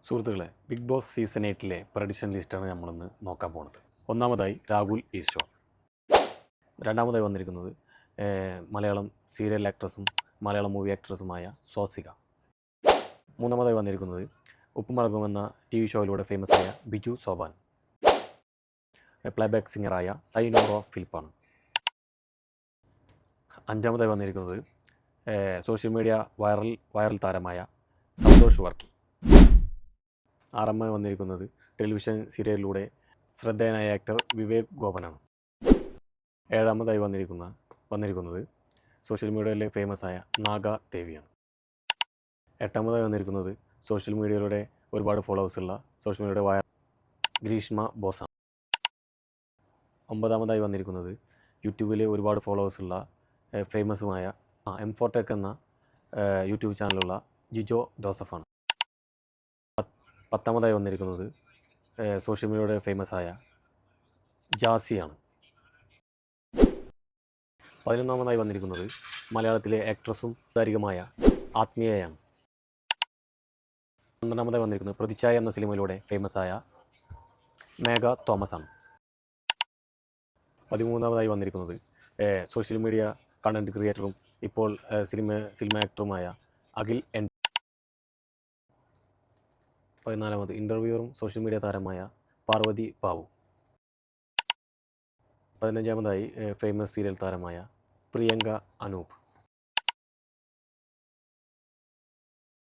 സുഹൃത്തുക്കളെ, big boss season 8 prediction ലിസ്റ്റാണ് നമ്മളിന്ന് നോക്കാൻ പോകുന്നത്. ഒന്നാമതായി രാഹുൽ ഈശ്വർ, രണ്ടാമതായി വന്നിരിക്കുന്നത് മലയാളം സീരിയൽ ആക്ട്രസും മലയാളം മൂവി ആക്ട്രസുമായ സ്വാസിക, മൂന്നാമതായി വന്നിരിക്കുന്നത് ഉപ്പുമുളകും എന്ന TV ഷോയിലൂടെ ഫേമസായ ബിജു സോപാൻ, പ്ലേബാക്ക് സിംഗറായ സൈനോറോ ഫിലിപ്പാണ്. അഞ്ചാമതായി വന്നിരിക്കുന്നത് സോഷ്യൽ മീഡിയ വൈറൽ താരമായ സന്തോഷ് വർക്കി. ആറാമതായി വന്നിരിക്കുന്നത് ടെലിവിഷൻ സീരിയലിലൂടെ ശ്രദ്ധേയനായ ആക്ടർ വിവേക് ഗോപനാണ്. ഏഴാമതായി വന്നിരിക്കുന്നത് സോഷ്യൽ മീഡിയയിലെ ഫേമസായ നാഗ ദേവിയാണ്. എട്ടാമതായി വന്നിരിക്കുന്നത് സോഷ്യൽ മീഡിയയിലൂടെ ഒരുപാട് ഫോളോവേഴ്സുള്ള സോഷ്യൽ മീഡിയയുടെ ഗ്രീഷ്മ ബോസാണ്. ഒമ്പതാമതായി വന്നിരിക്കുന്നത് യൂട്യൂബിൽ ഒരുപാട് ഫോളോവേഴ്സുള്ള ഫേമസുമായ M4Tech എന്ന യൂട്യൂബ് ചാനലുള്ള ജിജോ ജോസഫാണ്. പത്താമതായി വന്നിരിക്കുന്നത് സോഷ്യൽ മീഡിയയുടെ ഫേമസായ ജാസിയാണ്. 11ാമതായി വന്നിരിക്കുന്നത് മലയാളത്തിലെ ആക്ട്രസും താരികമായ ആത്മീയയാണ്. 12ാമതായി വന്നിരിക്കുന്നത് പ്രതിച്ഛായ എന്ന സിനിമയിലൂടെ ഫേമസായ മേഘ തോമസാണ്. 13ാമതായി വന്നിരിക്കുന്നത് സോഷ്യൽ മീഡിയ കണ്ടൻറ് ക്രിയേറ്ററും ഇപ്പോൾ സിനിമ ആക്ടറുമായ അഖിൽ N. 14ാമത് ഇൻ്റർവ്യൂവറും സോഷ്യൽ മീഡിയ താരമായ പാർവതി ബാബു. 15ാമതായി ഫേമസ് സീരിയൽ താരമായ പ്രിയങ്ക അനൂപ്.